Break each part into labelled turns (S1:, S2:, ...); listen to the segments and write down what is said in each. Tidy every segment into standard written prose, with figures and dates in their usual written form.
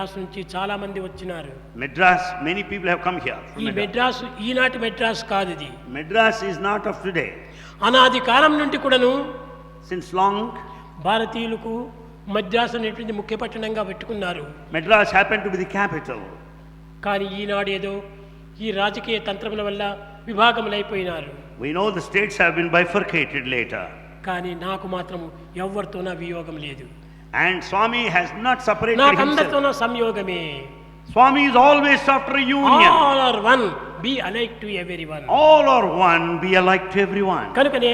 S1: మెడ్రాస్ నుంచి చాలా మంది వచ్చినారు.
S2: Madras, many people have come here.
S1: ఈ మెడ్రాస్ ఈనాటి మెడ్రాస్ కాదు ఇది.
S2: Madras is not of today.
S1: అనాది కాలం నుండి కూడాను
S2: Since long,
S1: భారతీయులకు మద్రాసు అనేటువంటి ముఖ్య పట్టణంగా పెట్టుకున్నారు.
S2: Madras happened to be the capital.
S1: కానీ ఈనాడు ఏదో ఈ రాజకీయ తంత్రముల వల్ల విభాగములైపోయినారు.
S2: We know the states have been bifurcated later.
S1: కానీ నాకు మాత్రము ఎవరితోనా వియోగం లేదు.
S2: And Swami has not separated
S1: నాకు
S2: himself.
S1: అందరితోనా సంయోగమే.
S2: Swami is always after a union.
S1: All are one, be alike to everyone.
S2: All are one, be alike to everyone.
S1: కనుకనే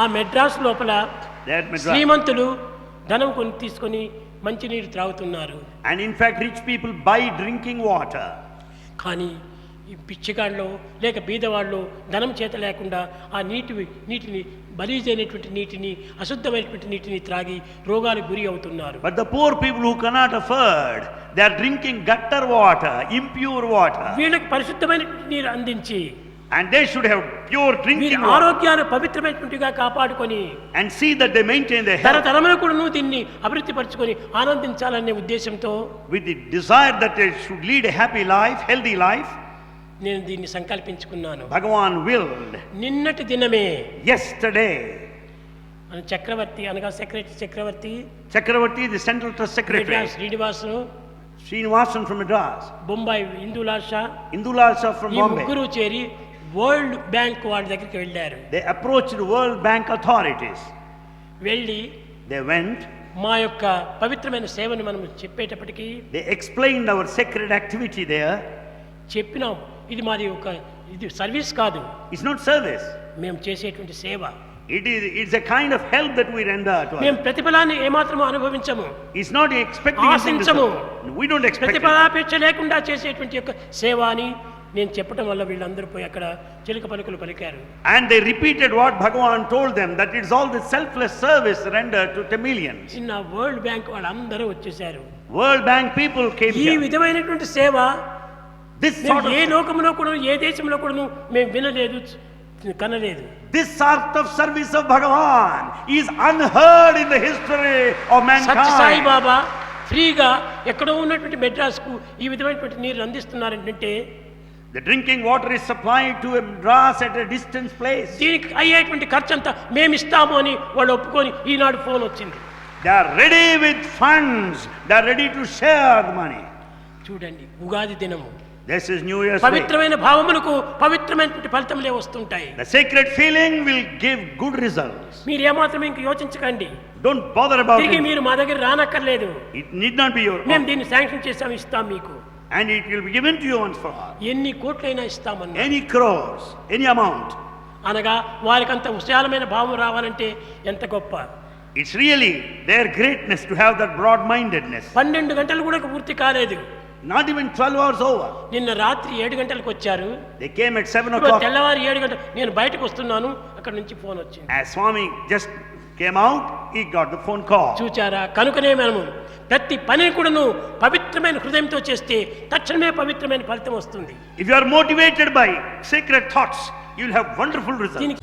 S1: ఆ మెడ్రాస్ లోపల
S2: That Madras.
S1: శ్రీమంతులు ధనం కొని తీసుకొని మంచినీరు త్రాగుతున్నారు.
S2: And in fact, rich people buy drinking water.
S1: కానీ ఈ పిచ్చిగాళ్ళు లేక బీదవాళ్ళు ధనం చేత లేకుండా ఆ నీటిని బలీజైనటువంటి నీటిని అశుద్ధమైనటువంటి నీటిని త్రాగి రోగాలకు గురి అవుతున్నారు.
S2: But the poor people who cannot afford, they are drinking gutter water, impure water.
S1: వీళ్ళకి పరిశుద్ధమైనటువంటి నీరు అందించి
S2: And they should have pure drinking water.
S1: ఆరోగ్యాన్ని పవిత్రమైనటువంటిగా కాపాడుకొని
S2: And see that they maintain their health.
S1: తరతరములు కూడా దీన్ని అభివృద్ధి పరచుకొని ఆనందించాలనే ఉద్దేశంతో
S2: With the desire that they should lead a happy life, healthy life,
S1: నేను దీన్ని సంకల్పించుకున్నాను.
S2: Bhagavan willed.
S1: నిన్నటి దినమే
S2: Yesterday,
S1: మన చక్రవర్తి అనగా చక్రవర్తి
S2: Chakravarti, the Central Trust Secretary,
S1: Srinivasu,
S2: Srinivasan from Madras,
S1: Bombay Indulal Shah,
S2: Indulal Shah from
S1: ఈ
S2: Bombay,
S1: ముగ్గురు చేరి వరల్డ్ బ్యాంక్ వాడి దగ్గరికి వెళ్ళారు.
S2: they approached World Bank authorities.
S1: వెళ్ళి
S2: They went,
S1: మా యొక్క పవిత్రమైన సేవను మనం చెప్పేటప్పటికీ
S2: they explained our sacred activity there.
S1: చెప్పినాం, ఇది మాది ఇది సర్వీస్ కాదు,
S2: It's not service.
S1: మేము చేసేటువంటి సేవ.
S2: It's a kind of help that we render to
S1: మేము
S2: others.
S1: ప్రతిఫలాన్ని ఏమాత్రము అనుభవించము,
S2: It's not expecting anything to
S1: ఆశించము.
S2: serve. We don't expect it.
S1: ప్రతిఫలాపేక్ష లేకుండా చేసేటువంటి యొక్క సేవ అని నేను చెప్పడం వల్ల వీళ్ళందరూ పోయి అక్కడ చిలుక పలుకులు పలికారు.
S2: And they repeated what Bhagavan told them, that it's all the selfless service rendered to Tamilians.
S1: చిన్న వరల్డ్ బ్యాంక్ వాళ్ళందరూ వచ్చేసారు.
S2: World Bank people came
S1: ఈ
S2: here.
S1: విధమైనటువంటి సేవ
S2: This
S1: మేము
S2: sort
S1: ఏ
S2: of
S1: లోకంలో కూడా ఏ దేశంలో కూడా మేము వినలేదు, కనలేదు.
S2: this sort of service of Bhagavan is unheard in the history of
S1: Satya Sai
S2: mankind.
S1: బాబా ఫ్రీగా ఎక్కడో ఉన్నటువంటి మెడ్రాస్కు ఈ విధమైనటువంటి నీరు అందిస్తున్నారంటే
S2: The drinking water is supplied to a Madras at a distant place.
S1: దీనికి అయ్యేటువంటి ఖర్చు అంతా మేము ఇస్తాము అని వాళ్ళు ఒప్పుకొని ఈనాడు ఫోన్ వచ్చింది.
S2: They are ready with funds. They are ready to share the money.
S1: చూడండి, ఉగాది దినము
S2: This is New Year's Day.
S1: పవిత్రమైన భావములకు పవిత్రమైనటువంటి ఫలితములే వస్తుంటాయి.
S2: The sacred feeling will give good results.
S1: మీరు ఏమాత్రం ఇంక యోచించకండి.
S2: Don't bother about
S1: తిరిగి
S2: it.
S1: మీరు మా దగ్గర రానక్కర్లేదు.
S2: It need not be your
S1: మేము
S2: own.
S1: దీన్ని శాంక్షన్ చేస్తాం, ఇస్తాం మీకు.
S2: And it will be given to you once for all.
S1: ఎన్ని కోట్లైనా ఇస్తామన్నా
S2: Any crores, any amount.
S1: అనగా వారికి అంత విశాలమైన భావం రావాలంటే ఎంత గొప్ప.
S2: It's really their greatness to have that broad-mindedness.
S1: 12 గంటలు కూడా పూర్తి కాలేదు.
S2: Not even 12 hours over.
S1: నిన్న రాత్రి 7 గంటలకు వచ్చారు.
S2: They came at 7
S1: ఇప్పుడు
S2: o'clock.
S1: తెల్లవారు 7 గంటలు నేను బయటకు వస్తున్నాను, అక్కడ నుంచి ఫోన్ వచ్చింది.
S2: As Swami just came out, he got the phone call.
S1: చూచారా, కనుకనే మనము ప్రతి పని కూడాను పవిత్రమైన హృదయంతో చేస్తే తక్షణమే పవిత్రమైన ఫలితం వస్తుంది.
S2: If you are motivated by sacred thoughts, you will have wonderful results.
S1: దీనికి